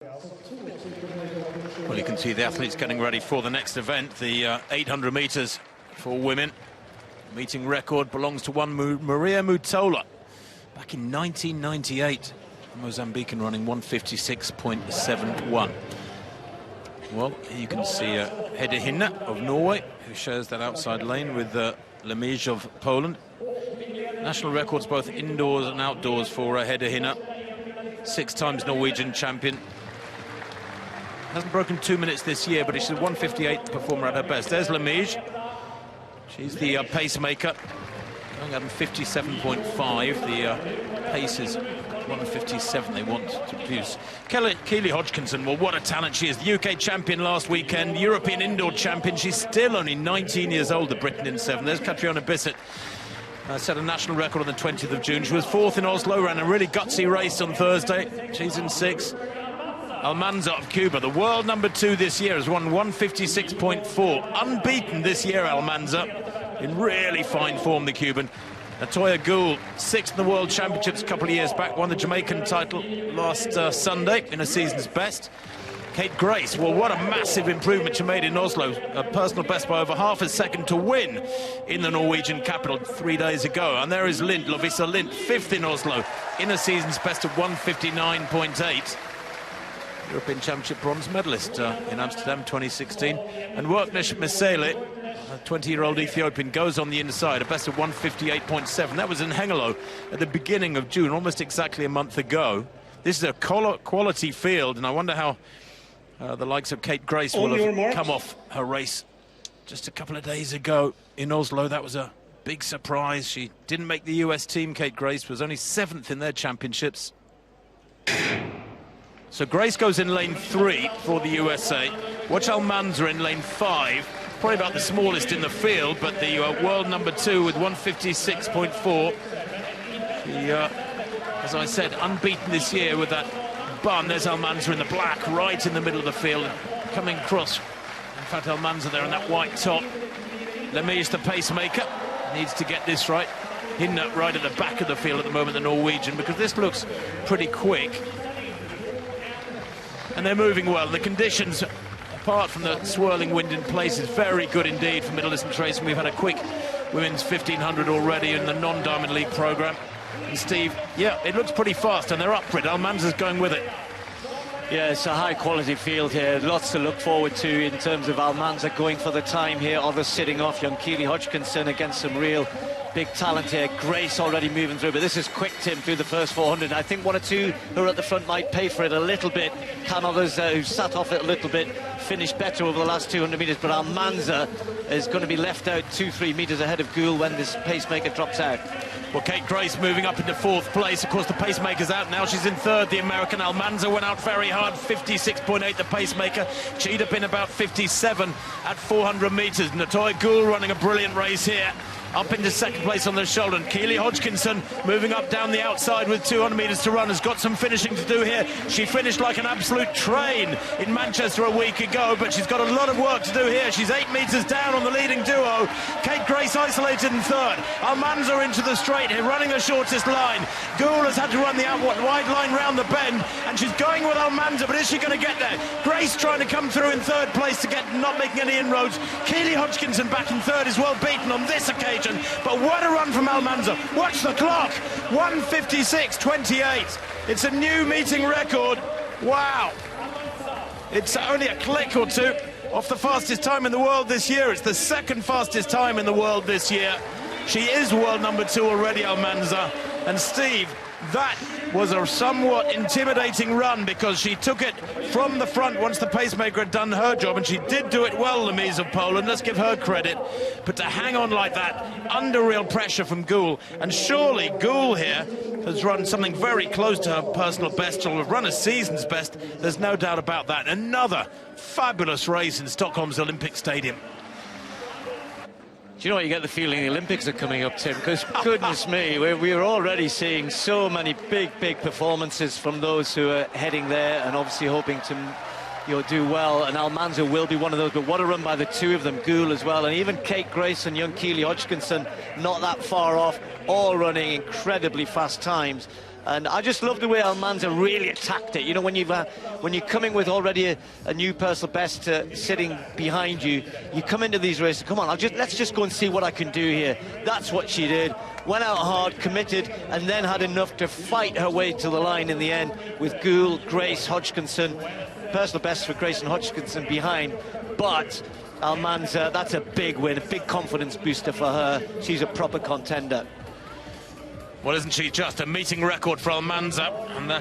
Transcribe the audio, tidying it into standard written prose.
Well, you can see the athletes getting ready for the next event, the 800 meters for women. Meeting record belongs to one Maria Mutola back in 1998. The Mozambican running 156.71. Well, here you can see Hedde Hinne of Norway, who shares that outside lane with Lemiesz of Poland. National records both indoors and outdoors for Hedde Hinne. 6 times Norwegian champion. Hasn't broken 2 minutes this year, but she's a 158 performer at her best. There's Lemiesz. She's the pacemaker, going at 57.5. The pace is 157 they want to produce. Keely Hodgkinson, well, what a talent she is. The UK champion last weekend, European indoor champion. She's still only 19 years old, the Briton in 7. There's Catriona Bissett. Set a national record on the 20th of June. She was 4th in Oslo, ran a really gutsy race on Thursday. She's in 6. Almanza of Cuba, the world number 2 this year, has won 156.4. Unbeaten this year, Almanza. In really fine form, the Cuban. Natoya Gould, 6th in the World Championships a couple of years back, won the Jamaican title last Sunday in a season's best. Kate Grace, well, what a massive improvement she made in Oslo. A personal best by over half a second to win in the Norwegian capital 3 days ago. And there is Lindh, Lovisa Lindh, 5th in Oslo in a season's best of 159.8. European Championship bronze medalist in Amsterdam 2016. And Worknesh Mesele, a 20-year-old Ethiopian, goes on the inside, a best of 158.7. That was in Hengelo at the beginning of June, almost exactly a month ago. This is a quality field, and I wonder how the likes of Kate Grace will have come off her race just a couple of days ago in Oslo. That was a big surprise. She didn't make the US team. Kate Grace was only 7th in their championships. So Grace goes in lane 3 for the USA. Watch Almanza in lane 5. Probably about the smallest in the field, but the world number 2 with 156.4. She, as I said, unbeaten this year with that bun. There's Almanza in the black, right in the middle of the field, coming across. In fact, Almanza there in that white top. Lemiesz, the pacemaker, needs to get this right. Hinne right at the back of the field at the moment, the Norwegian, because this looks pretty quick. And they're moving well. The conditions, apart from the swirling wind in places, very good indeed for Medalist and Trace. And we've had a quick women's 1500 already in the non-Diamond League program. And Steve, yeah, it looks pretty fast, and they're up for it. Almanza's going with it. Yeah, it's a high-quality field here. Lots to look forward to in terms of Almanza going for the time here. Others sitting off. Young Keely Hodgkinson against some real big talent here. Grace already moving through, but this is quick, Tim, through the first 400. I think 1 or 2 who are at the front might pay for it a little bit. Can others who sat off it a little bit finish better over the last 200 metres, but Almanza is going to be left out 2-3 metres ahead of Gould when this pacemaker drops out. Well, Kate Grace moving up into 4th place. Of course, the pacemaker's out now. She's in 3rd. The American Almanza went out very hard, 56.8, the pacemaker. She'd have been about 57 at 400 metres. Natoya Gould running a brilliant race here. Up into 2nd place on the shoulder. And Keely Hodgkinson moving up down the outside with 200 metres to run. Has got some finishing to do here. She finished like an absolute train in Manchester a week ago, but she's got a lot of work to do here. She's 8 metres down on the leading duo. Kate Grace isolated in 3rd. Almanza into the straight here, running the shortest line. Gould has had to run the wide line round the bend, and she's going with Almanza, but is she going to get there? Grace trying to come through in 3rd place to get, not making any inroads. Keely Hodgkinson back in 3rd is well beaten on this occasion. But what a run from Almanza. Watch the clock. 156.28. It's a new meeting record. Wow. It's only a click or 2 off the fastest time in the world this year. It's the 2nd fastest time in the world this year. She is world number 2 already, Almanza. And Steve, that was a somewhat intimidating run because she took it from the front once the pacemaker had done her job, and she did do it well, Lemiesz of Poland. Let's give her credit. But to hang on like that, under real pressure from Gould, and surely Gould here has run something very close to her personal best. She'll have run a season's best. There's no doubt about that. Another fabulous race in Stockholm's Olympic Stadium. Do you know what, you get the feeling the Olympics are coming up, Tim, because goodness me, we're already seeing so many big performances from those who are heading there and obviously hoping to do well, and Almanza will be one of those. But what a run by the 2 of them, Gould as well, and even Kate Grace and young Keely Hodgkinson not that far off, all running incredibly fast times. And I just love the way Almanza really attacked it. You know, when you're coming with already a new personal best sitting behind you, you come into these races, come on, let's just go and see what I can do here. That's what she did. Went out hard, committed, and then had enough to fight her way to the line in the end with Gould, Grace, Hodgkinson. Personal best for Grace and Hodgkinson behind. But Almanza, that's a big win, a big confidence booster for her. She's a proper contender. Well, isn't she just a meeting record for Almanza? And that